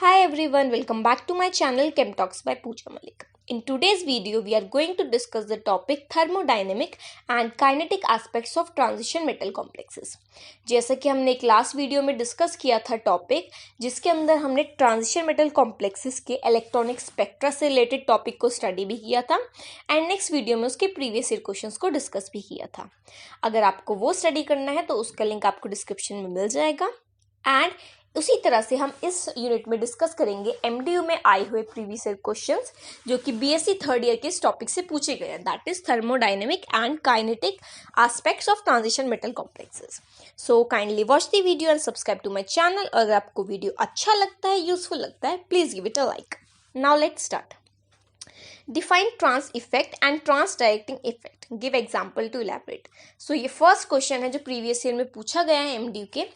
Hi everyone, welcome back to my channel Chem Talks by Pooja Malik. In today's video, we are going to discuss the topic thermodynamic and kinetic aspects of transition metal complexes. जैसा कि हमने एक last video में discuss किया था topic, जिसके अंदर हमने ट्रांजिशन मेटल कॉम्प्लेक्सेस के इलेक्ट्रॉनिक स्पेक्ट्रा से रिलेटेड टॉपिक को स्टडी भी किया था एंड नेक्स्ट वीडियो में उसके प्रीवियस ईयर क्वेश्चंस को डिस्कस भी किया था. अगर आपको वो स्टडी करना है तो उसका लिंक आपको डिस्क्रिप्शन में मिल जाएगा. एंड उसी तरह से हम इस यूनिट में डिस्कस करेंगे एमडीयू में आए हुए प्रीवियस ईयर क्वेश्चंस जो कि बीएससी थर्ड ईयर के इस टॉपिक से पूछे गए हैं, that is thermodynamic and kinetic aspects of transition metal complexes. So kindly watch the video and subscribe to my channel. अगर आपको वीडियो अच्छा लगता है, यूजफुल लगता है, please give it a like. Now let's start. Define trans effect and trans directing effect. Give example to elaborate. So ये first question है जो प्रीवियस ईयर में पूछा गया है एमडीयू के.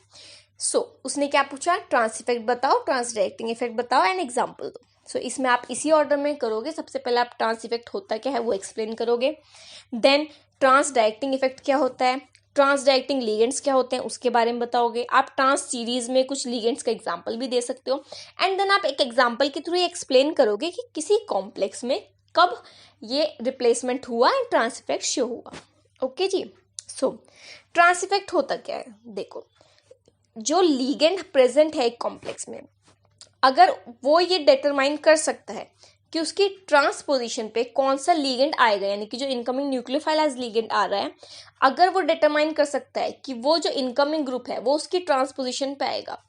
उसने क्या पूछा, ट्रांस इफेक्ट बताओ, ट्रांस डायरेक्टिंग इफेक्ट बताओ एंड एग्जाम्पल दो. इसमें आप इसी ऑर्डर में करोगे. सबसे पहले आप ट्रांस इफेक्ट होता क्या है वो एक्सप्लेन करोगे. देन ट्रांस डायरेक्टिंग इफेक्ट क्या होता है, ट्रांस डायरेक्टिंग लीगेंड्स क्या होते हैं उसके बारे में बताओगे. आप ट्रांस सीरीज में कुछ लीगेंड्स का एग्जाम्पल भी दे सकते हो. एंड देन आप एक एग्जाम्पल के थ्रू एक्सप्लेन करोगे कि किसी कॉम्प्लेक्स में कब ये रिप्लेसमेंट हुआ एंड ट्रांस इफेक्ट शो हुआ. ओके जी. ट्रांस इफेक्ट होता क्या है, देखो, जो लीगेंड प्रेजेंट है एक कॉम्प्लेक्स में, अगर वो ये डिटरमाइन कर सकता है कि उसकी ट्रांस पोजीशन पे कौन सा लीगेंड आएगा, यानी कि जो इनकमिंग न्यूक्लियोफाइल एज लीगेंड आ रहा है, अगर वो डिटरमाइन कर सकता है कि वो जो इनकमिंग ग्रुप है वो उसकी ट्रांस पोजीशन पे आएगा,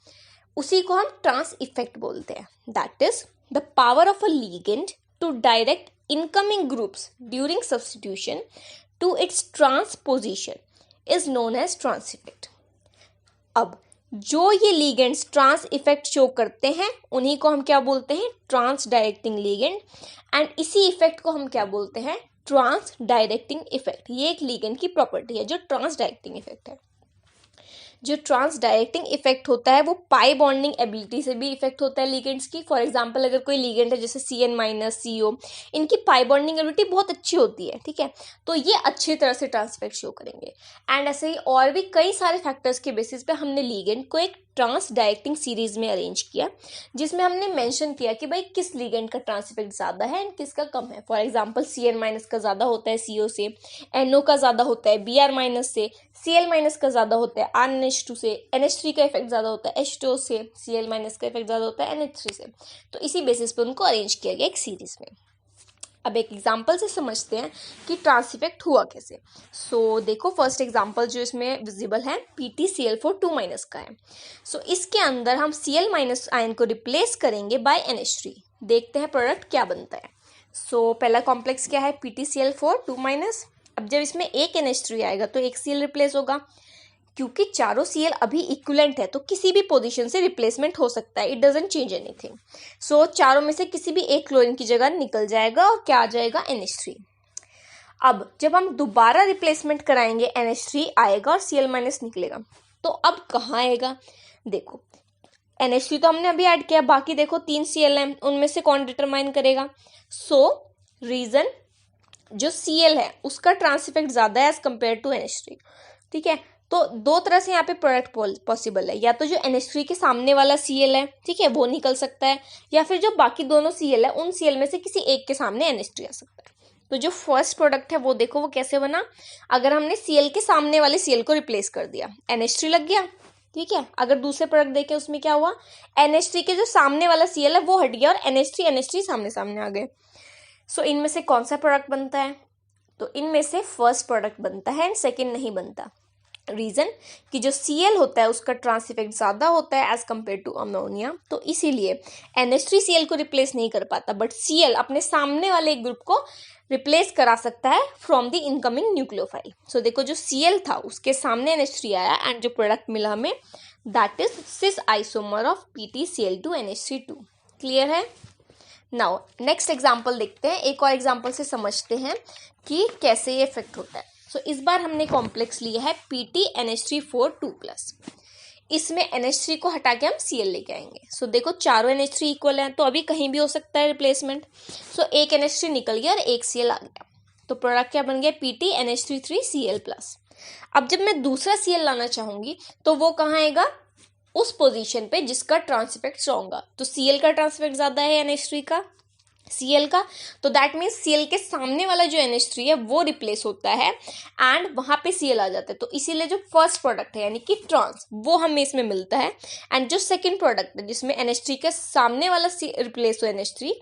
उसी को हम ट्रांस इफेक्ट बोलते हैं. That is the power of a ligand to direct incoming groups during substitution to its trans position is known as trans effect. अब जो ये लीगेंड्स ट्रांस इफेक्ट शो करते हैं उन्हीं को हम क्या बोलते हैं, ट्रांस डायरेक्टिंग लीगेंड. एंड इसी इफेक्ट को हम क्या बोलते हैं, ट्रांस डायरेक्टिंग इफेक्ट. ये एक लीगेंड की प्रॉपर्टी है जो ट्रांस डायरेक्टिंग इफेक्ट है. जो ट्रांस डायरेक्टिंग इफेक्ट होता है वो पाई बॉन्डिंग एबिलिटी से भी इफेक्ट होता है लीगेंड्स की. फॉर एग्जांपल अगर कोई लीगेंड है जैसे CN- CO, इनकी पाई बॉन्डिंग एबिलिटी बहुत अच्छी होती है, ठीक है, तो ये अच्छी तरह से ट्रांस इफेक्ट शो करेंगे. एंड ऐसे ही और भी कई सारे फैक्टर्स के बेसिस पे हमने लीगेंड को एक ट्रांस डायरेक्टिंग सीरीज में अरेंज किया, जिसमें हमने मेंशन किया कि भाई किस लीगेंड का ट्रांस इफेक्ट ज्यादा है एंड किसका कम है. फॉर एग्जांपल CN- का ज्यादा होता है CO से, NO का ज्यादा होता है Br- से, Cl- का ज्यादा होता है NH2 से, NH3 का इफेक्ट ज्यादा होता है H2 से, Cl- का इफेक्ट ज्यादा होता है NH3 से. तो इसी बेसिस पे उनको अरेंज किया गया एक सीरीज में. अब एक एग्जाम्पल से समझते हैं कि ट्रांस इफेक्ट हुआ कैसे. देखो, फर्स्ट एग्जाम्पल जो इसमें विजिबल है PtCl4 2- का है. इसके अंदर हम Cl- आयन को रिप्लेस करेंगे बाय NH3. देखते हैं प्रोडक्ट क्या बनता है. पहला कॉम्प्लेक्स क्या है, PtCl4 2-. अब जब इसमें एक NH3 आएगा तो एक Cl रिप्लेस होगा. क्योंकि चारों Cl अभी इक्विवेलेंट है तो किसी भी पोजीशन से रिप्लेसमेंट हो सकता है, इट डजंट चेंज एनीथिंग. चारों में से किसी भी एक क्लोरीन की जगह निकल जाएगा और क्या आ जाएगा, NH3. अब जब हम दोबारा रिप्लेसमेंट कराएंगे NH3 आएगा और Cl- निकलेगा. तो अब कहाँ आएगा, देखो, NH3 तो हमने अभी ऐड किया, बाकी देखो 3 Cl है, उनमें से कौन डिटरमाइन करेगा. रीजन जो Cl है उसका ट्रांस इफेक्ट ज्यादा है एज कंपेयर टू NH3, ठीक है. तो दो तरह से यहाँ पे प्रोडक्ट पॉसिबल है, या तो जो NH3 के सामने वाला Cl है, ठीक है, वो निकल सकता है, या फिर जो बाकी दोनों Cl है उन Cl में से किसी एक के सामने NH3 आ सकता है. तो जो फर्स्ट प्रोडक्ट है वो देखो वो कैसे बना. अगर हमने Cl के सामने वाले Cl को रिप्लेस कर दिया, NH3 लग गया, ठीक है. अगर दूसरे प्रोडक्ट देखें उसमें क्या हुआ, NH3 के जो सामने वाला Cl है वो हट गया और NH3 सामने सामने आ गए. इनमें से कौन सा प्रोडक्ट बनता है, तो इनमें से फर्स्ट प्रोडक्ट बनता है एंड सेकंड नहीं बनता. रीजन कि जो Cl होता है उसका ट्रांस इफेक्ट ज्यादा होता है एज कंपेयर टू अमोनिया, तो इसीलिए NH3 Cl को रिप्लेस नहीं कर पाता, बट Cl अपने सामने वाले एक ग्रुप को रिप्लेस करा सकता है फ्रॉम द इनकमिंग न्यूक्लियोफाइल. देखो, जो Cl था उसके सामने NH3 आया एंड जो प्रोडक्ट मिला हमें that is cis isomer of PtCl2 NH3 2. Clear है. नाउ नेक्स्ट एग्जाम्पल देखते हैं, एक और एग्जाम्पल से समझते हैं कि कैसे ये इफेक्ट होता है. इस बार हमने कॉम्प्लेक्स लिया है PtNH3 4 2+. इसमें NH3 को हटा के हम Cl लेके आएंगे. देखो, चारों NH3 इक्वल हैं तो अभी कहीं भी हो सकता है रिप्लेसमेंट. एक NH3 निकल गया और एक Cl आ गया, तो प्रोडक्ट क्या बन गया, PtNH3 3Cl+. अब जब मैं दूसरा Cl लाना चाहूंगी तो वो कहाँ आएगा, उस पोजीशन पे जिसका ट्रांस इफेक्ट स्ट्रॉन्ग है। तो Cl का ट्रांस इफेक्ट ज्यादा है NH3 का, Cl का, तो दैट मीन्स Cl के सामने वाला जो NH3 है वो रिप्लेस होता है एंड वहां पे Cl आ जाता है। तो इसीलिए जो फर्स्ट प्रोडक्ट है यानी कि ट्रांस वो हमें इसमें मिलता है, एंड जो सेकंड प्रोडक्ट है जिसमें NH3 के सामने वाला रिप्लेस हो NH3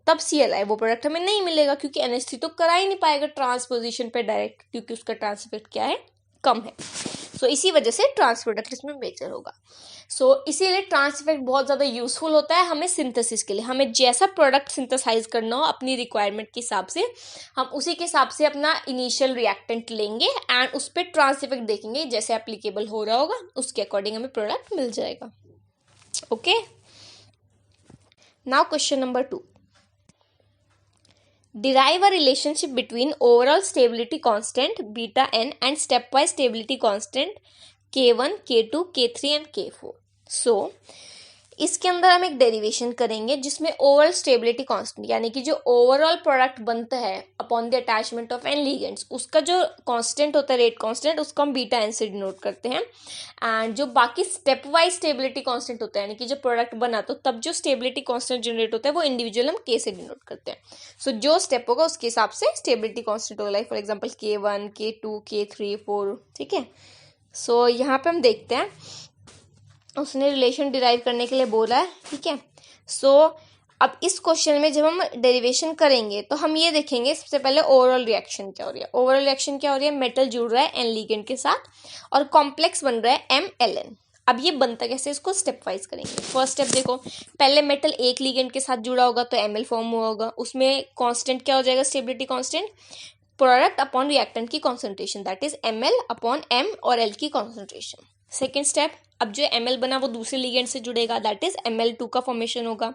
तब Cl आए, वो प्रोडक्ट हमें नहीं मिलेगा क्योंकि NH3 तो करा ही नहीं पाएगा ट्रांस पोजीशन पे डायरेक्ट, क्योंकि उसका ट्रांस इफेक्ट क्या है, कम है। सो इसी वजह से ट्रांस प्रोडक्ट इसमें मेजर होगा। सो इसीलिए ट्रांस इफेक्ट बहुत ज़्यादा यूजफुल होता है हमें सिंथेसिस के लिए। हमें जैसा प्रोडक्ट सिंथेसाइज करना हो अपनी रिक्वायरमेंट के हिसाब से, हम उसी के हिसाब से अपना इनिशियल रिएक्टेंट लेंगे एंड उस पर ट्रांस इफेक्ट देखेंगे, जैसे एप्लीकेबल हो रहा होगा उसके अकॉर्डिंग हमें प्रोडक्ट मिल जाएगा। Okay, now question number 2, derive a relationship between overall stability constant beta n and stepwise stability constant k1, k2, k3 and k4। So इसके अंदर हम एक डेरिवेशन करेंगे जिसमें ओवरऑल स्टेबिलिटी कांस्टेंट यानी कि जो ओवरऑल प्रोडक्ट बनता है upon the attachment of n ligands, उसका जो कांस्टेंट होता है रेट कांस्टेंट, उसको हम बीटा एन से डिनोट करते हैं। एंड जो बाकी स्टेप वाइज स्टेबिलिटी कांस्टेंट होता है यानी कि जो प्रोडक्ट बना तो तब जो स्टेबिलिटी कांस्टेंट जनरेट होता है वो इंडिविजुअल हम के से डिनोट करते हैं। सो जो स्टेप होगा उसके हिसाब से स्टेबिलिटी कांस्टेंट होगा, like for example K1, K2, K3, 4। ठीक है, सो यहाँ पे हम देखते हैं उसने रिलेशन डिराइव करने के लिए बोला है। ठीक है, सो अब इस क्वेश्चन में जब हम डेरिवेशन करेंगे तो हम ये देखेंगे सबसे पहले ओवरऑल रिएक्शन क्या हो रही है। ओवरऑल रिएक्शन क्या हो रही है, मेटल जुड़ रहा है एन लिगेंड के साथ और कॉम्प्लेक्स बन रहा है MLN। अब ये बनता कैसे, इसको स्टेप वाइज करेंगे। फर्स्ट स्टेप देखो, पहले मेटल एक लिगेंड के साथ जुड़ा होगा तो Ml फॉर्म हुआ होगा, उसमें कांस्टेंट क्या हो जाएगा, stability constant product upon reactant की concentration, that is Ml upon M और L की कॉन्सेंट्रेशन। सेकेंड स्टेप, अब जो Ml बना वो दूसरे लिगेंड से जुड़ेगा, दैट इज Ml2 का फॉर्मेशन होगा।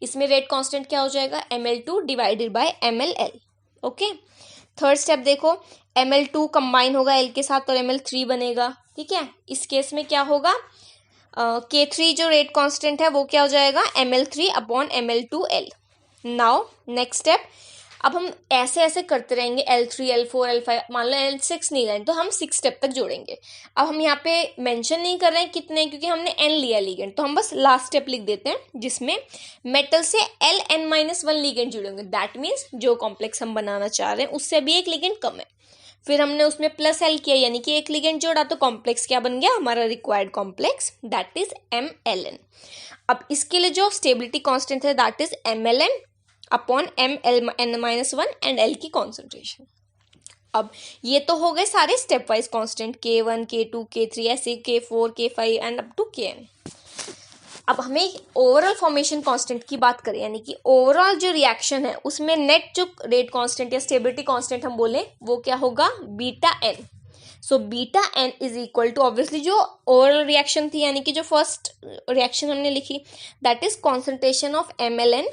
इसमें रेट कांस्टेंट क्या हो जाएगा, Ml2 divided by MlL। Okay, third step देखो, Ml2 कंबाइन होगा L के साथ और Ml3 बनेगा। ठीक है, इस केस में क्या होगा, K3 जो रेट कांस्टेंट है वो क्या हो जाएगा, Ml3 upon Ml2L। Now next step, अब हम ऐसे ऐसे करते रहेंगे, L3, L4, L5, मान लो L6 नहीं लाइन तो हम 6 स्टेप तक जोड़ेंगे। अब हम यहाँ पे मेंशन नहीं कर रहे हैं कितने, क्योंकि हमने N लिया लिगेंड, तो हम बस लास्ट स्टेप लिख देते हैं जिसमें मेटल से Ln-1 लिगेंड जुड़ेंगे। दैट मीन्स जो कॉम्प्लेक्स हम बनाना चाह रहे हैं उससे अभी एक लिगेंड कम है, फिर हमने उसमें प्लस L किया यानी कि एक लिगेंड जोड़ा, तो कॉम्प्लेक्स क्या बन गया हमारा required complex, that is MLN। अब इसके लिए जो स्टेबिलिटी कांस्टेंट है that is MLN upon Mn-1 and L की कॉन्सेंट्रेशन। अब ये तो हो गए सारे step wise constant, K1, K2, K3 ऐसे K4, K5 and up to Kn। अब हमें ओवरऑल फॉर्मेशन कांस्टेंट की बात करें यानी कि ओवरऑल जो रिएक्शन है उसमें नेट जो रेट कांस्टेंट या स्टेबिलिटी कांस्टेंट हम बोले वो क्या होगा, beta N. So beta N is equal to obviously जो ओवरऑल रिएक्शन थी यानी कि जो फर्स्ट रिएक्शन हमने लिखी that is concentration of MLN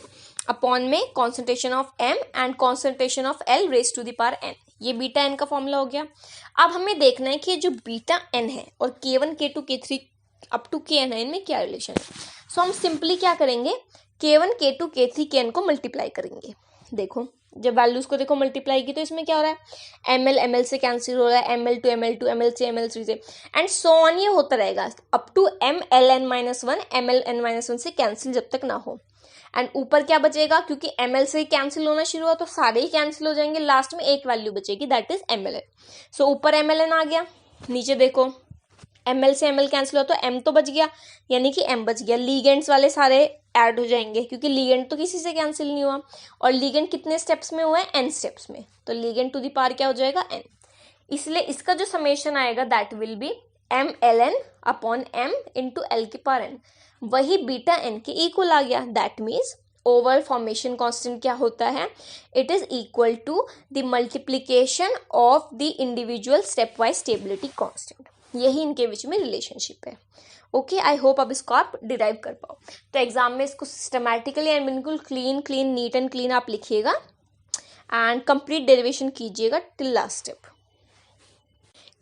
upon में concentration of M and concentration of L raise to the power n। ये beta N का फॉर्मूला हो गया। अब हमें देखना है कि जो बीटा एन है और K1, K2, K3 up to Kn है इनमें क्या रिलेशन है। सो हम सिंपली क्या करेंगे, K1, K2, K3, Kn को मल्टीप्लाई करेंगे। देखो जब वैल्यूज को देखो मल्टीप्लाई की तो इसमें क्या हो रहा है, ML ML से कैंसिल हो रहा है, ML2 ML2, ML से ML3 से एंड सो ऑन, ये होता रहेगा अप टू MLn-1 MLn-1 से कैंसिल जब तक ना हो। एंड ऊपर क्या बचेगा, क्योंकि ML से कैंसिल होना शुरू हुआ तो सारे ही कैंसिल हो जाएंगे, लास्ट में एक वैल्यू बचेगी दैट इज MLn। सो ऊपर MLn आ गया, नीचे देखो ML से ML कैंसिल हो तो M तो बच गया यानी कि M बच गया, लीगेंड्स वाले सारे ऐड हो जाएंगे क्योंकि लीगेंड तो किसी से कैंसिल नहीं हुआ और लीगेंड कितने स्टेप्स में हुआ है, N स्टेप्स में, तो लीगेंड टू द पावर क्या हो जाएगा N। इसलिए इसका जो समेशन आएगा that will be MLn upon M into L की पावर N, वही बीटा N के इक्वल आ गया। That means overall formation constant क्या होता है, it is equal to the multiplication of the individual stepwise stability constant. यही इनके बीच में रिलेशनशिप है। ओके, आई होप अब इसको आप डिराइव कर पाओ। तो एग्जाम में इसको सिस्टमैटिकली एंड बिल्कुल क्लीन नीट एंड क्लीन आप लिखिएगा एंड कंप्लीट डेरिवेशन कीजिएगा till last step.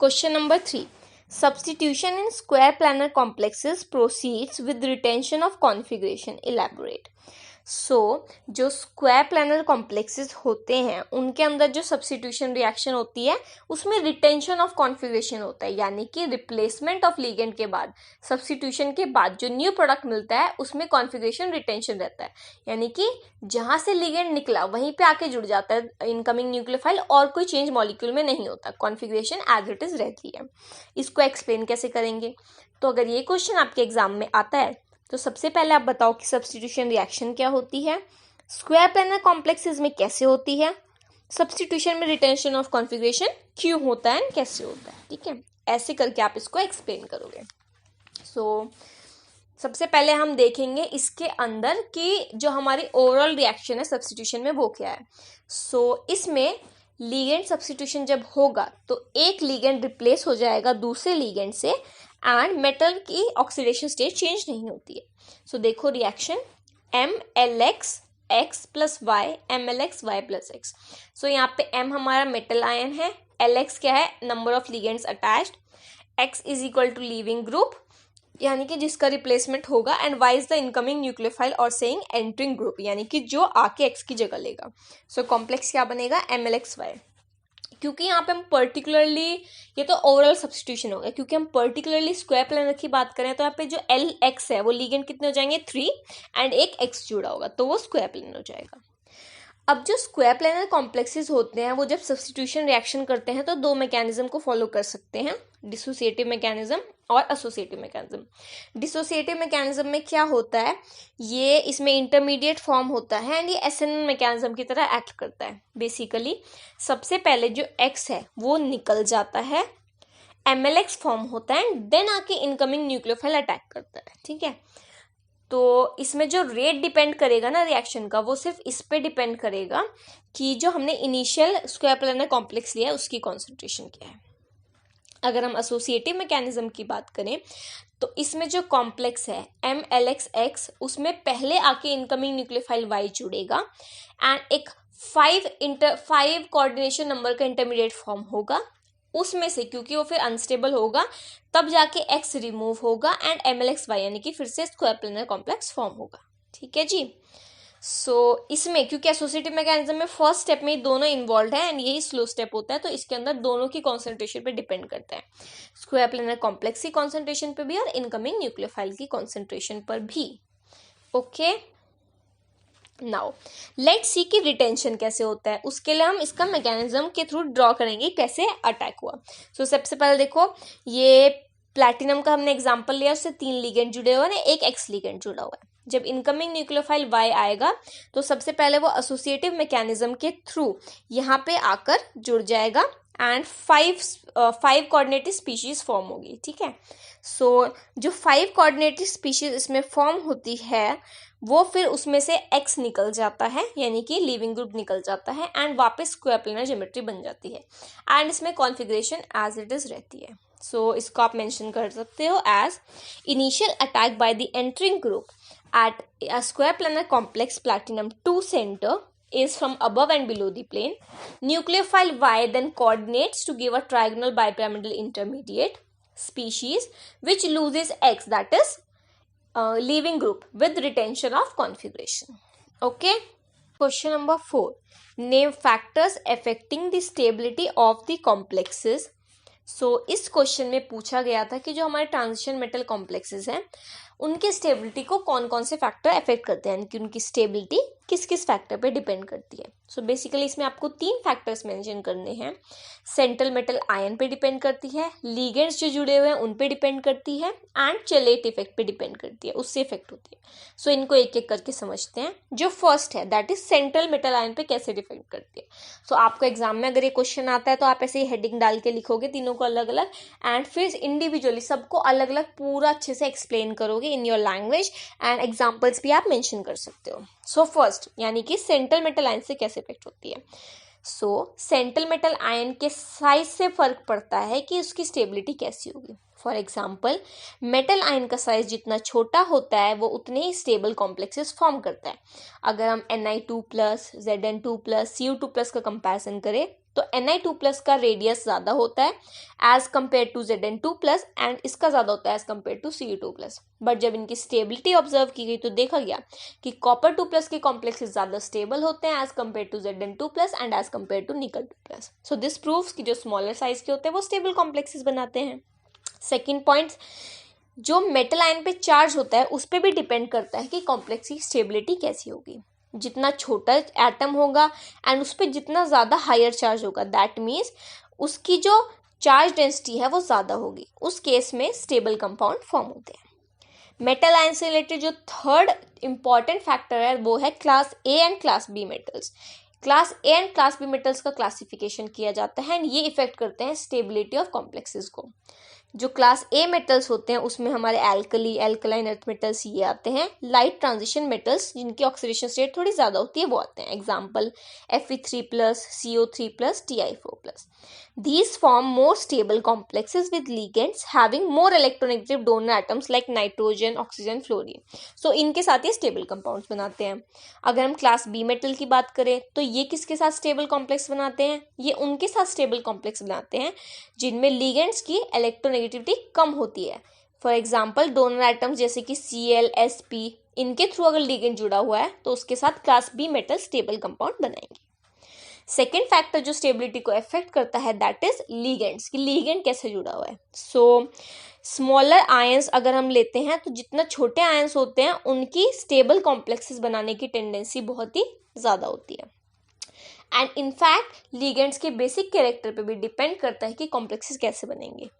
Question number 3, substitution in square planar complexes proceeds with retention of configuration, elaborate। जो स्क्वायर प्लानर कॉम्प्लेक्सेस होते हैं उनके अंदर जो सब्स्टिट्यूशन रिएक्शन होती है उसमें रिटेंशन ऑफ कॉन्फिगरेशन होता है, यानी कि रिप्लेसमेंट ऑफ लिगेंड के बाद, सब्स्टिट्यूशन के बाद जो न्यू प्रोडक्ट मिलता है उसमें कॉन्फिगरेशन रिटेंशन रहता है, यानी कि जहां से लिगेंड निकला वहीं पे आके जुड़ जाता है इनकमिंग न्यूक्लियोफाइल और कोई चेंज मॉलिक्यूल में नहीं होता, कॉन्फिगरेशन एज इट इज रहती है। इसको एक्सप्लेन कैसे करेंगे? तो अगर ये क्वेश्चन आपके एग्जाम में आता है तो सबसे पहले आप बताओ कि सब्स्टिट्यूशन रिएक्शन क्या होती है, स्क्वायर प्लानर कॉम्प्लेक्सेस में कैसे होती है, सब्स्टिट्यूशन में रिटेंशन ऑफ कॉन्फिगरेशन क्यों होता है, कैसे होता है। ठीक है, ऐसे करके आप इसको एक्सप्लेन करोगे। सबसे पहले हम देखेंगे इसके अंदर कि जो हमारी ओवरऑल रिएक्शन है सब्स्टिट्यूशन में वो क्या है। इसमें लिगेंड सब्स्टिट्यूशन जब होगा तो एक लिगेंड रिप्लेस हो जाएगा दूसरे लिगेंड से एंड मेटल की ऑक्सीडेशन स्टेट चेंज नहीं होती है। देखो reaction MLX X plus y MLX Y plus x. यहाँ पे M हमारा मेटल आयन है, LX क्या है, number of ligands attached, X is equal to leaving group यानी कि जिसका रिप्लेसमेंट होगा, and Y is the incoming nucleophile और सेइंग एंटरिंग ग्रुप यानी कि जो आके X की जगह लेगा। कॉम्प्लेक्स क्या बनेगा, MLXY। क्योंकि यहाँ पे हम पर्टिकुलरली, ये तो ओवरऑल सब्स्टिट्यूशन होगा, क्योंकि हम पर्टिकुलरली स्क्वायर प्लानर की बात करें तो यहाँ पे जो LX है वो लिगेंड कितने हो जाएंगे 3 एंड एक X जुड़ा होगा तो वो स्क्वायर प्लानर हो जाएगा। अब जो स्क्वायर प्लानर कॉम्प्लेक्सेस होते हैं वो जब सब्स्टिट्यूशन रिएक्शन करते हैं तो दो मैकेनिज्म को फॉलो कर सकते हैं, डिसोसिएटिव मैकेनिज्म और एसोसिएटिव मैकेनिज्म। डिसोसिएटिव मैकेनिज्म में क्या होता है, ये इसमें इंटरमीडिएट फॉर्म होता है एंड ये SN मैकेनिज्म की तरह एक्ट करता है। बेसिकली सबसे पहले जो X है वो निकल जाता है, MLX फॉर्म होता है एंड देन आके इनकमिंग न्यूक्लियोफाइल अटैक करता है। ठीक है, तो इसमें जो रेट डिपेंड करेगा ना रिएक्शन का, वो सिर्फ इस पे डिपेंड करेगा कि जो हमने इनिशियल स्क्वायर प्लानर कॉम्प्लेक्स लिया है उसकी कॉन्सेंट्रेशन क्या है। अगर हम एसोसिएटिव मैकेनिज्म की बात करें तो इसमें जो कॉम्प्लेक्स है MLXX उसमें पहले आके इनकमिंग न्यूक्लियोफाइल Y जुड़ेगा एंड एक 5 कोऑर्डिनेशन नंबर का इंटरमीडिएट फॉर्म होगा, उसमें से क्योंकि वो फिर अनस्टेबल होगा तब जाके X रिमूव होगा एंड MLXY यानी कि फिर से स्क्वायर प्लानर कॉम्प्लेक्स फॉर्म होगा। ठीक है जी। इसमें क्योंकि एसोसिएटिव मैकेनिज्म में फर्स्ट स्टेप में दोनों इन्वॉल्व है एंड यही स्लो स्टेप होता है तो इसके अंदर दोनों की कॉन्सेंट्रेशन पे डिपेंड करता है, स्क्वायर प्लानर कॉम्प्लेक्स की कॉन्सेंट्रेशन पे भी और इनकमिंग न्यूक्लियोफाइल की कॉन्सेंट्रेशन पर भी। ओके, नाउ लेट्स सी कि रिटेंशन कैसे होता है। उसके लिए हम इसका मैकेनिज्म के थ्रू ड्रॉ करेंगे कैसे अटैक हुआ। सबसे पहले देखो, ये प्लैटिनम का हमने एग्जांपल लिया, उससे 3 लिगेंड जुड़े हुए हैं, एक X लिगेंड जुड़ा हुआ है। जब इनकमिंग न्यूक्लियोफाइल Y आएगा तो सबसे पहले वो एसोसिएटिव मैकेनिज्म के थ्रू यहाँ पे आकर जुड़ जाएगा एंड 5 कोऑर्डिनेटेड स्पीशीज फॉर्म होगी। ठीक है, जो 5 कोऑर्डिनेटेड स्पीशीज इसमें फॉर्म होती है वो फिर उसमें से X निकल जाता है यानी कि लीविंग ग्रुप निकल जाता है एंड वापस स्क्वायर प्लानर ज्योमेट्री बन जाती है एंड इसमें कॉन्फिगरेशन एज इट इज रहती है। इसको आप मेंशन कर सकते हो as initial attack by the entering group at a square planar complex platinum 2 center is from above and below the plane. Nucleophile Y then coordinates to give a trigonal bipyramidal intermediate species which loses X, that is leaving group with retention of configuration. Okay. Question number 4. Name factors affecting the stability of the complexes. इस question में पूछा गया था कि जो हमारे transition metal complexes हैं उनके स्टेबिलिटी को कौन कौन से फैक्टर अफेक्ट करते हैं, यानी कि उनकी स्टेबिलिटी किस किस फैक्टर पे डिपेंड करती है। बेसिकली इसमें आपको 3 फैक्टर्स मेंशन करने हैं। सेंट्रल मेटल आयन पे डिपेंड करती है, लिगेंड्स जो जुड़े हुए हैं उन पे डिपेंड करती है एंड चेलेट इफेक्ट पे डिपेंड करती है, उससे इफेक्ट होती है। इनको एक एक करके समझते हैं। जो फर्स्ट है that is central metal ion पे कैसे डिपेंड करती है। आपको एग्जाम में अगर ये क्वेश्चन आता है तो आप ऐसे ही हेडिंग डाल के लिखोगे तीनों को अलग अलग एंड फिर इंडिविजुअली सबको अलग अलग पूरा अच्छे से एक्सप्लेन करोगे in your language and examples भी आप मेंशन कर सकते हो। फर्स्ट यानी कि सेंट्रल मेटल आयन से कैसे इफेक्ट होती है। सेंट्रल मेटल आयन के साइज से फर्क पड़ता है कि उसकी स्टेबिलिटी कैसी होगी। फॉर एग्जाम्पल मेटल आयन का साइज जितना छोटा होता है वो उतने ही स्टेबल कॉम्प्लेक्सेस फॉर्म करता है। अगर हम Ni2+, Zn2+, Cu2+ का कंपैरिजन करें तो Ni2+ का रेडियस ज़्यादा होता है as compare to Zn2+, and इसका ज़्यादा होता है as compare to Cu2+। But जब इनकी स्टेबिलिटी ऑब्जर्व की गई तो देखा गया कि Copper2+ के कॉम्प्लेक्सेस ज़्यादा स्टेबल होते हैं as compare to Zn2+ and as compare to Nickel2+। So this proves कि जो स्मॉलर साइज के होते हैं वो स्टेबल कॉम्प्लेक्सेस बनाते हैं। सेकेंड पॉइंट, जो मेटल आयन पे चार्ज होता है उस पर भी डिपेंड करता है कि कॉम्प्लेक्स की स्टेबिलिटी कैसी होगी। जितना छोटा एटम होगा एंड उस पर जितना ज़्यादा हायर चार्ज होगा, दैट मीन्स उसकी जो चार्ज डेंसिटी है वो ज़्यादा होगी, उस केस में स्टेबल कंपाउंड फॉर्म होते हैं। मेटल आयन से रिलेटेड जो थर्ड इंपॉर्टेंट फैक्टर है वो है class A and class B metals. Class A and class B metals का क्लासिफिकेशन किया जाता है एंड ये इफेक्ट करते हैं स्टेबिलिटी ऑफ कॉम्प्लेक्सेस को। जो क्लास ए मेटल्स होते हैं उसमें हमारे एल्कली, एल्कलाइन अर्थ मेटल्स ये आते हैं। लाइट ट्रांजिशन मेटल्स जिनकी ऑक्सीडेशन स्टेट थोड़ी ज़्यादा होती है वो आते हैं। Example Fe3+, CO3+, Ti4+। These form more stable complexes with ligands having more electronegative donor atoms like nitrogen, oxygen, fluorine. So इनके साथ ये स्टेबल कंपाउंड्स बनाते हैं। अगर हम क्लास बी मेटल की बात करें तो ये किसके साथ स्टेबल कॉम्प्लेक्स बनाते हैं? ये उनके साथ स्टेबल कॉम्प्लेक्स बनाते हैं जिनमें लिगेंड्स की इलेक्ट्रोनेगेटिविटी कम होती है। फॉर एग्जाम्पल डोनर एटम्स जैसे कि Cl, Sp, इनके थ्रू अगर लिगेंड जुड़ा हुआ है तो उसके साथ class B metal stable compound बनाएंगे। सेकेंड फैक्टर जो स्टेबिलिटी को अफेक्ट करता है दैट इज लिगेंड्स, कि लिगेंड कैसे जुड़ा हुआ है। सो स्मॉलर आयंस अगर हम लेते हैं तो जितना छोटे आयंस होते हैं उनकी स्टेबल कॉम्प्लेक्सेस बनाने की टेंडेंसी बहुत ही ज़्यादा होती है। एंड इनफैक्ट लिगेंड्स के बेसिक कैरेक्टर पे भी डिपेंड करता है कि कॉम्प्लेक्सेस कैसे बनेंगे।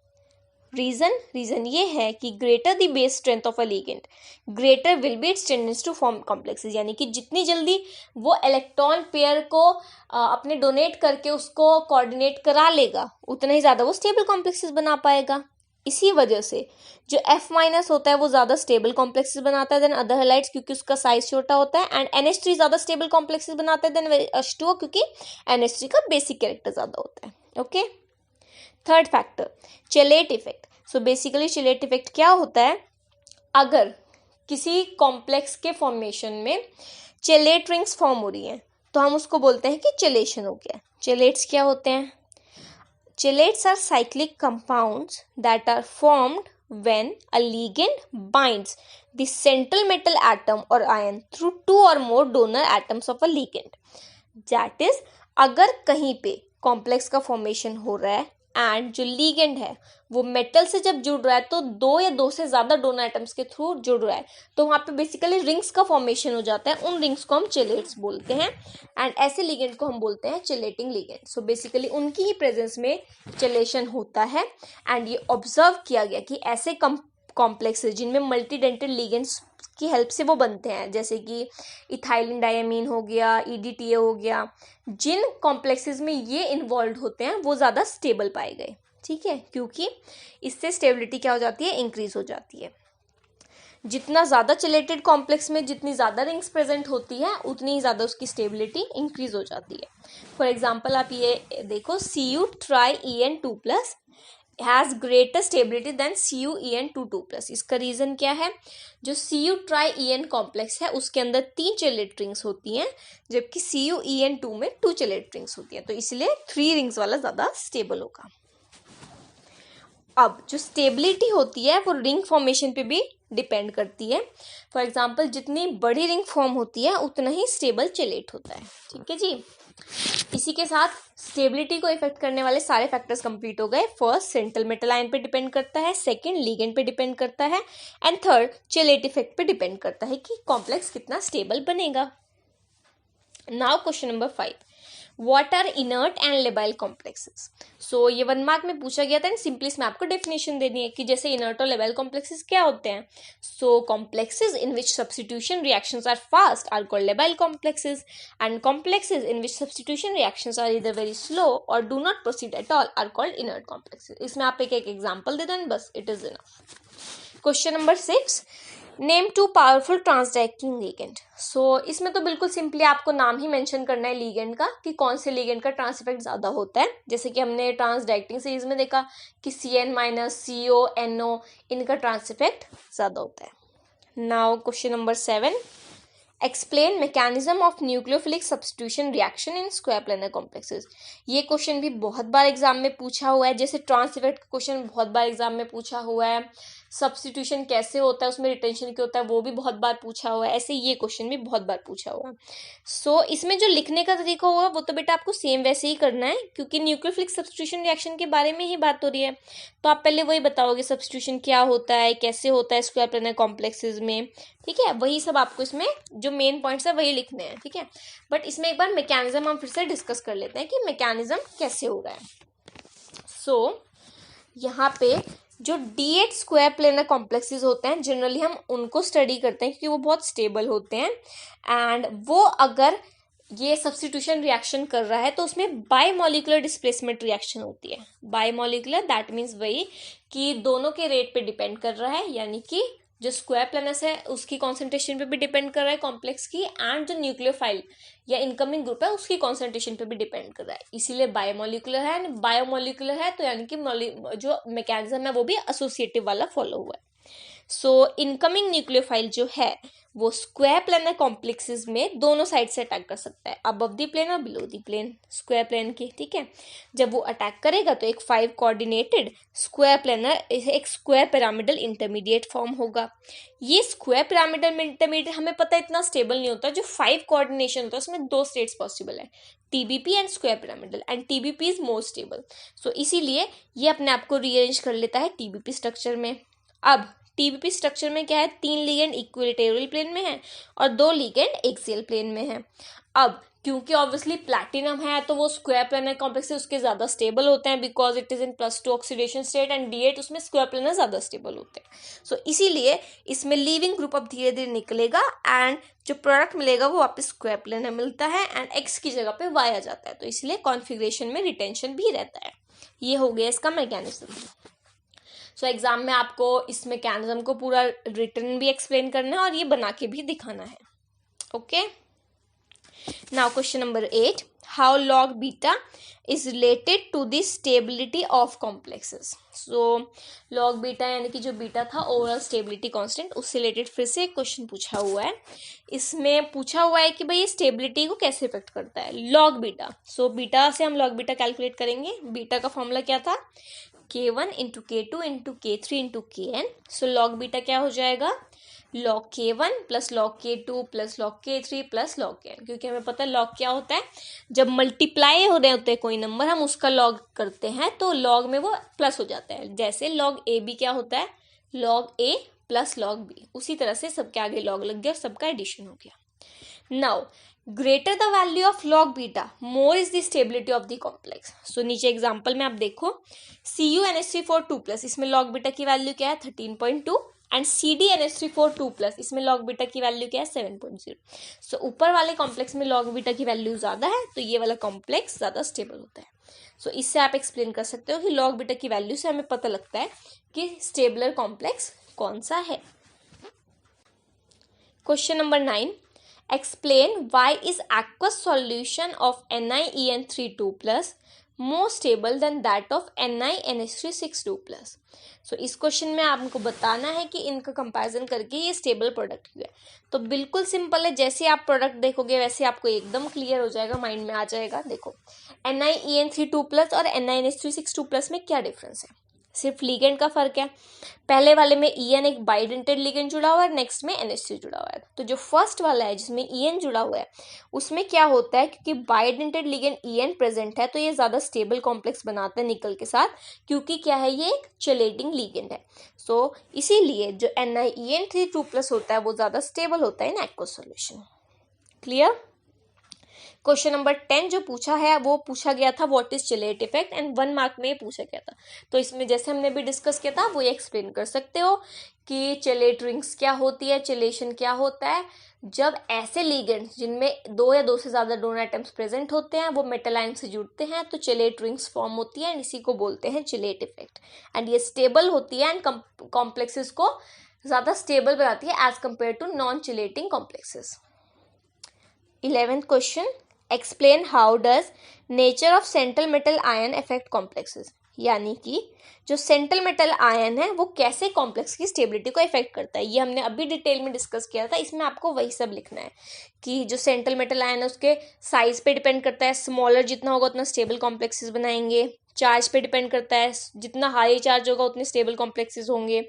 रीजन ये है कि greater the base strength of a ligand greater will be its tendency to form complexes, यानी कि जितनी जल्दी वो इलेक्ट्रॉन पेयर को अपने डोनेट करके उसको कोऑर्डिनेट करा लेगा उतना ही ज़्यादा वो स्टेबल कॉम्प्लेक्सेस बना पाएगा। इसी वजह से जो F- होता है वो ज़्यादा स्टेबल कॉम्प्लेक्सेस बनाता है देन अदर हैलाइड्स, क्योंकि उसका साइज छोटा होता है। एंड NH3 ज़्यादा स्टेबल कॉम्प्लेक्सेस बनाता है देन H2O, क्योंकि NH3 का बेसिक कैरेक्टर ज़्यादा होता है। Okay, third factor chelate effect. So basically chelate effect क्या होता है? अगर किसी कॉम्प्लेक्स के फॉर्मेशन में चेलेट रिंग्स फॉर्म हो रही हैं तो हम उसको बोलते हैं कि चेलेशन हो गया। चेलेट्स क्या होते हैं? Chelates are cyclic compounds that are formed when a ligand binds the central metal atom or ion through two or more donor atoms of a ligand. That is, अगर कहीं पे कॉम्प्लेक्स का फॉर्मेशन हो रहा है एंड जो ligand है वो मेटल से जब जुड़ रहा है तो दो या दो से ज़्यादा डोनर एटम्स के थ्रू जुड़ रहा है तो वहाँ पे बेसिकली रिंग्स का फॉर्मेशन हो जाता है। उन रिंग्स को हम चेलेट्स बोलते हैं एंड ऐसे लिगेंड को हम बोलते हैं चेलेटिंग लिगेंड। सो बेसिकली उनकी ही प्रेजेंस में चेलेशन होता है एंड ये ऑब्जर्व किया गया कि ऐसे कॉम्प्लेक्सेस जिनमें मल्टीडेंटेड लिगेंड्स की हेल्प से वो बनते हैं, जैसे कि इथाइलिन डायमीन हो गया, EDTA हो गया, जिन कॉम्प्लेक्सेस में ये इन्वॉल्व होते हैं वो ज़्यादा स्टेबल पाए गए। ठीक है, क्योंकि इससे स्टेबिलिटी क्या हो जाती है? इंक्रीज हो जाती है। जितना ज़्यादा चेलेटेड कॉम्प्लेक्स में जितनी ज़्यादा रिंग्स प्रेजेंट होती है उतनी ही ज़्यादा उसकी स्टेबिलिटी इंक्रीज हो जाती है। फॉर एग्जाम्पल आप ये देखो, Cu3En2+ has greater stability then CuEn22+। इसका रीज़न क्या है? जो Cu-Tri-En कॉम्प्लेक्स है उसके अंदर 3 चेलेट रिंग्स होती हैं जबकि CuEn2 में 2 चेलेट रिंग्स होती हैं, तो इसलिए 3 रिंग्स वाला ज़्यादा स्टेबल होगा। अब जो स्टेबिलिटी होती है वो रिंग फॉर्मेशन पे भी डिपेंड करती है। फॉर एग्जाम्पल जितनी बड़ी रिंग फॉर्म होती है उतना ही स्टेबल चेलेट होता है। ठीक है जी, इसी के साथ स्टेबिलिटी को इफेक्ट करने वाले सारे फैक्टर्स कंप्लीट हो गए। फर्स्ट सेंट्रल मेटल आयन पे डिपेंड करता है, सेकंड लिगेंड पे डिपेंड करता है एंड थर्ड चेलेट इफेक्ट पे डिपेंड करता है कि कॉम्प्लेक्स कितना स्टेबल बनेगा। Now question number 5, what are inert and labile complexes. So ये 1 मार्क में पूछा गया था एंड सिंपली इसमें आपको डेफिनेशन देनी है कि जैसे इनर्ट और लेबाइल कॉम्प्लेक्सेस क्या होते हैं। So complexes in which substitution reactions are fast are called labile complexes and complexes in which substitution reactions are either very slow और do not proceed at all are called inert complexes. इसमें आप एक example दे दें बस, it is enough. Question number 6, name 2 powerful transdirecting ligand. So इसमें तो बिल्कुल सिंपली आपको नाम ही मेंशन करना है लिगेंड का कि कौन से लिगेंड का ट्रांस इफेक्ट ज़्यादा होता है। जैसे कि हमने ट्रांसडाइक्टिंग सीरीज में देखा कि Cn-, CO, NO इनका ट्रांस इफेक्ट ज़्यादा होता है। Now question number 7, explain mechanism of nucleophilic substitution reaction in square planar complexes. ये क्वेश्चन भी बहुत बार एग्जाम में पूछा हुआ है, जैसे ट्रांस इफेक्ट का क्वेश्चन बहुत बार एग्जाम में पूछा हुआ है, सब्स्टिट्यूशन कैसे होता है, उसमें रिटेंशन क्या होता है, वो भी बहुत बार पूछा हुआ है, ऐसे ये क्वेश्चन भी बहुत बार पूछा हुआ है। सो इसमें जो लिखने का तरीका होगा वो तो बेटा आपको सेम वैसे ही करना है, क्योंकि न्यूक्लियोफिलिक सब्स्टिट्यूशन रिएक्शन के बारे में ही बात हो रही है। तो आप पहले वही बताओगे सब्स्टिट्यूशन क्या होता है, कैसे होता है स्क्वायर प्लेनर कॉम्प्लेक्सेस में, ठीक है, वही सब आपको इसमें जो मेन पॉइंट्स है वही लिखने हैं, ठीक है। बट इसमें एक बार मैकेनिज्म हम फिर से डिस्कस कर लेते हैं कि मैकेनिज्म कैसे हो रहा है। सो यहाँ पे जो D8 स्क्वायर प्लेनर कॉम्प्लेक्सेस होते हैं जनरली हम उनको स्टडी करते हैं क्योंकि वो बहुत स्टेबल होते हैं, एंड वो अगर ये सब्स्टिट्यूशन रिएक्शन कर रहा है तो उसमें बायमॉलिक्यूलर डिस्प्लेसमेंट रिएक्शन होती है। बायमॉलिक्यूलर दैट मीन्स वही कि दोनों के रेट पे डिपेंड कर रहा है, यानी कि जो स्क्वायर प्लेनस है उसकी कॉन्सेंट्रेशन पे भी डिपेंड कर रहा है कॉम्प्लेक्स की, एंड जो न्यूक्लियोफाइल या इनकमिंग ग्रुप है उसकी कॉन्सेंट्रेशन पे भी डिपेंड कर रहा है, इसीलिए बायोमोलिकुलर है। एंड बायोमोलिकुलर है तो यानी कि जो मैकेनिज्म है वो भी एसोसिएटिव वाला फॉलो हुआ है। सो इनकमिंग न्यूक्लियोफाइल जो है वो स्क्वायर प्लेनर कॉम्प्लेक्सेस में दोनों साइड से अटैक कर सकता है, अबव द प्लेन और below the plane square plane के, ठीक है। जब वो अटैक करेगा तो एक 5 कोऑर्डिनेटेड स्क्वायर प्लेनर एक स्क्वायर पिरामिडल इंटरमीडिएट फॉर्म होगा। ये स्क्वायर पिरामिडल इंटरमीडिएट हमें पता है इतना स्टेबल नहीं होता, जो 5 कोऑर्डिनेशन होता है उसमें 2 स्टेट्स पॉसिबल है, TBP and square pyramidal, and TBP is more stable. So इसीलिए ये अपने आप को रीअरेंज कर लेता है TBP स्ट्रक्चर में। अब TBP स्ट्रक्चर में क्या है, 3 लिगेंड इक्विलेटरल प्लेन में है और 2 लिगेंड एक्सियल प्लेन में है। अब क्योंकि ऑब्वियसली प्लैटिनम है तो वो स्क्वायर प्लेनर कॉम्प्लेक्स उसके ज्यादा स्टेबल होते हैं because it is in +2 oxidation state, and D8 उसमें स्क्वायर प्लेनर ज्यादा स्टेबल होते हैं। सो इसीलिए इसमें लीविंग ग्रुप अब धीरे धीरे निकलेगा एंड जो प्रोडक्ट मिलेगा वो वापस स्क्वायर प्लेनर मिलता है एंड X की जगह पे Y आ जाता है, तो इसलिए कॉन्फिगरेशन में रिटेंशन भी रहता है। ये हो गया इसका मैकेनिज्म। सो एग्जाम में आपको इस मैकेनिज्म को पूरा रिटर्न भी एक्सप्लेन करना है और ये बना के भी दिखाना है। Okay, now question number 8, how log beta is related to the stability of complexes. So log beta यानी कि जो बीटा था ओवरऑल स्टेबिलिटी कांस्टेंट, उससे रिलेटेड फिर से एक क्वेश्चन पूछा हुआ है। इसमें पूछा हुआ है कि भाई ये स्टेबिलिटी को कैसे इफेक्ट करता है, log बीटा। सो बीटा से हम log बीटा कैलकुलेट करेंगे। बीटा का फॉर्मूला क्या था, K1 into K2 into K3 into Kn। सो log बीटा क्या हो जाएगा, log K1 plus log K2 plus log K3 plus log Kn, क्योंकि हमें पता है log क्या होता है, जब मल्टीप्लाई हो रहे होते हैं कोई नंबर हम उसका log करते हैं तो log में वो प्लस हो जाता है। जैसे log AB क्या होता है, log A plus log B, उसी तरह से सबके आगे log लग गया और सबका एडिशन हो गया। Now greater the value of log beta more is the stability of the complex. So नीचे एग्जांपल में आप देखो CuNH3 2+, इसमें log बीटा की वैल्यू क्या है 13.2, एंड CdNH3 2+, इसमें log बीटा की वैल्यू क्या है 7.0। सो ऊपर वाले कॉम्प्लेक्स में log बीटा की वैल्यू ज्यादा है तो ये वाला कॉम्प्लेक्स ज्यादा स्टेबल होता है। सो इससे आप एक्सप्लेन कर सकते हो कि log बीटा की वैल्यू से हमें पता लगता है कि स्टेबलर कॉम्प्लेक्स कौन सा है। Question number 9, explain why is aqueous solution of NiEN3 2+ more stable than that of NiNH3 6 2+। सो इस क्वेश्चन में आपको बताना है कि इनका कंपैरिजन करके ये स्टेबल प्रोडक्ट क्यों है। तो बिल्कुल सिंपल है, जैसे आप प्रोडक्ट देखोगे वैसे आपको एकदम क्लियर हो जाएगा, माइंड में आ जाएगा। देखो NiEN3 2+ और NiNH3 6 2+ में क्या डिफरेंस है, सिर्फ लिगेंड का फर्क है। पहले वाले में EN एक बाइडेंटेड लिगेंड जुड़ा हुआ है, नेक्स्ट में NH3 जुड़ा हुआ है। तो जो फर्स्ट वाला है जिसमें EN जुड़ा हुआ है उसमें क्या होता है, क्योंकि बाइडेंटेड लिगेंड EN प्रेजेंट है तो ये ज्यादा स्टेबल कॉम्प्लेक्स बनाता है निकल के साथ, क्योंकि क्या है ये एक चेलेटिंग लिगेंड है। सो इसीलिए जो NiEN3 2+ होता है वो ज्यादा स्टेबल होता है in aqueous solution. Clear. Question number 10 जो पूछा है वो पूछा गया था what is chelate effect, and 1 mark में पूछा गया था। तो इसमें जैसे हमने भी डिस्कस किया था वो ये एक्सप्लेन कर सकते हो कि चिलेट रिंग्स क्या होती है, चिलेशन क्या होता है। जब ऐसे लिगेंड्स जिनमें 2 या 2 से ज्यादा डोनर एटम्स प्रेजेंट होते हैं वो मेटल आयन से जुड़ते हैं तो चिलेट रिंग्स फॉर्म होती है, एंड इसी को बोलते हैं चिलेट इफेक्ट। एंड ये स्टेबल होती है एंड कॉम्प्लेक्सेस को ज्यादा स्टेबल बनाती है as compare to non chelating complexes. 11th question, explain how does nature of central metal ion affect complexes। यानी कि जो सेंट्रल मेटल आयन है वो कैसे कॉम्प्लेक्स की स्टेबिलिटी को इफेक्ट करता है, ये हमने अभी डिटेल में डिस्कस किया था। इसमें आपको वही सब लिखना है कि जो सेंट्रल मेटल आयन है उसके साइज पे डिपेंड करता है, स्मॉलर जितना होगा उतना स्टेबल कॉम्प्लेक्सेस बनाएंगे। चार्ज पे डिपेंड करता है, जितना हाई चार्ज होगा उतने स्टेबल कॉम्प्लेक्सेस होंगे।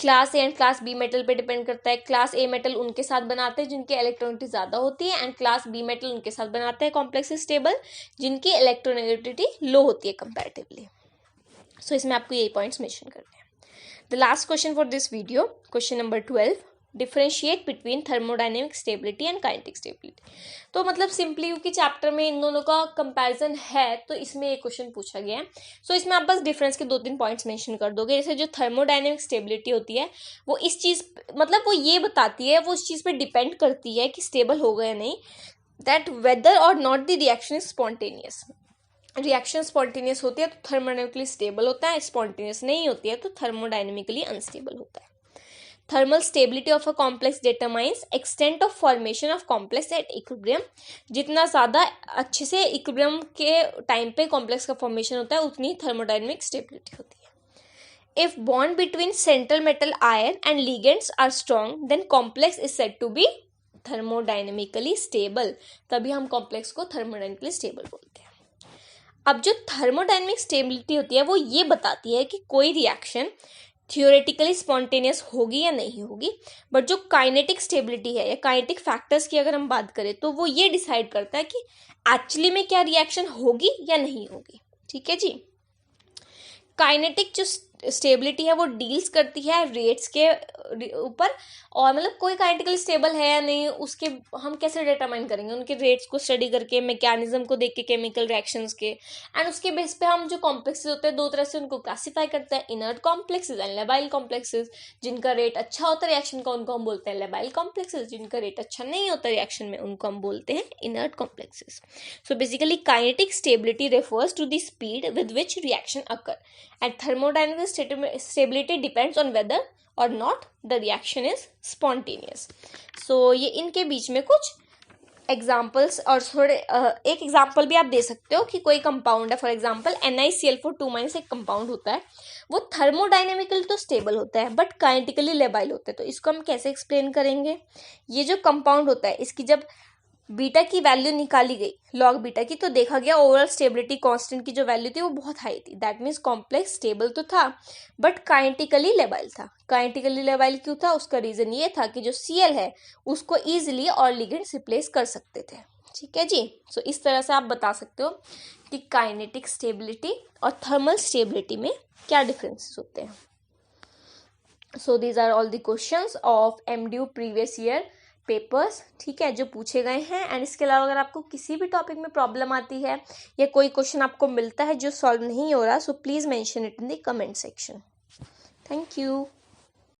Class A and class B metal पे डिपेंड करता है। क्लास ए मेटल उनके साथ बनाते हैं जिनकी इलेक्ट्रोनेगेटिविटी ज़्यादा होती है, एंड क्लास बी मेटल उनके साथ बनाते हैं कॉम्प्लेक्सेस स्टेबल जिनकी इलेक्ट्रोनेगेटिविटी लो होती है कंपैरेटिवली। सो इसमें आपको यही पॉइंट्स मेंशन करने हैं। The last question for this video, question number 12, differentiate between thermodynamic stability and kinetic stability. तो मतलब सिंपली क्योंकि चैप्टर में इन दोनों का कंपैरिजन है तो इसमें एक क्वेश्चन पूछा गया है। सो इसमें आप बस डिफरेंस के 2-3 पॉइंट्स मेंशन कर दोगे। जैसे जो थर्मोडायनेमिक स्टेबिलिटी होती है वो इस चीज़ मतलब वो ये बताती है, वो इस चीज़ पे डिपेंड करती है कि स्टेबल होगा या नहीं, दैट वेदर और not the reaction is spontaneous. Reaction spontaneous होती है तो थर्मोडायनेमिकली स्टेबल होता है, स्पॉन्टेनियस नहीं होती है तो थर्मोडायनेमिकली अनस्टेबल होता है। Thermal stability of a complex determines extent of formation of complex at equilibrium. जितना ज़्यादा अच्छे से इक्विलिब्रियम के टाइम पे कॉम्प्लेक्स का फॉर्मेशन होता है उतनी थर्मोडायनेमिक स्टेबिलिटी होती है। If bond between central metal ion and ligands are strong then complex is said to be thermodynamically stable. तभी हम कॉम्प्लेक्स को थर्मोडायनेमिकली स्टेबल बोलते हैं। अब जो थर्मोडायनेमिक स्टेबिलिटी होती है वो ये बताती है कि कोई रिएक्शन थियोरेटिकली स्पॉन्टेनियस होगी या नहीं होगी, बट जो काइनेटिक स्टेबिलिटी है या काइनेटिक फैक्टर्स की अगर हम बात करें तो वो ये डिसाइड करता है कि एक्चुअली में क्या रिएक्शन होगी या नहीं होगी। ठीक है जी। काइनेटिक जो स्टेबिलिटी है वो डील्स करती है रेट्स के ऊपर, और मतलब कोई काइनेटिकली स्टेबल है या नहीं उसके हम कैसे डिटरमाइन करेंगे, उनके रेट्स को स्टडी करके, मैकेनिज्म को देख के, केमिकल रिएक्शंस के, एंड उसके बेस पे हम जो कॉम्प्लेक्सेस होते हैं दो तरह से उनको क्लासीफाई करते हैं, inert complexes and labile complexes. जिनका रेट अच्छा होता है रिएक्शन का उनको हम बोलते हैं लेबाइल कॉम्प्लेक्सेस, जिनका रेट अच्छा नहीं होता रिएक्शन में उनको हम बोलते हैं inert complexes. So basically kinetic stability refers to the speed with which reaction occur, and thermodynamic stability depends on whether or not the reaction is spontaneous. So ये इनके बीच में कुछ एग्जाम्पल्स और थोड़े एक एग्जाम्पल भी आप दे सकते हो कि कोई कंपाउंड है, फॉर एग्जाम्पल NiCl4 एक कंपाउंड होता है, वो थर्मोडाइनेमिकली तो स्टेबल होता है बट काइनेटिकली लेबाइल होता है। तो इसको हम कैसे एक्सप्लेन करेंगे, ये जो कंपाउंड होता है इसकी जब बीटा की वैल्यू निकाली गई लॉग बीटा की तो देखा गया ओवरऑल स्टेबिलिटी कांस्टेंट की जो वैल्यू थी वो बहुत हाई थी। दैट मीन्स कॉम्प्लेक्स स्टेबल तो था बट काइनेटिकली लेबाइल था। काइनेटिकली लेबाइल क्यों था, उसका रीजन ये था कि जो Cl है उसको ईजिली और लिगेंड्स रिप्लेस कर सकते थे। ठीक है जी। सो इस तरह से आप बता सकते हो कि काइनेटिक स्टेबिलिटी और थर्मल स्टेबिलिटी में क्या डिफरेंसेस होते हैं। So these are all the questions of MDU previous year papers, ठीक है, जो पूछे गए हैं। एंड इसके अलावा अगर आपको किसी भी टॉपिक में प्रॉब्लम आती है या कोई क्वेश्चन आपको मिलता है जो सॉल्व नहीं हो रहा, so please mention it in the comment section. Thank you.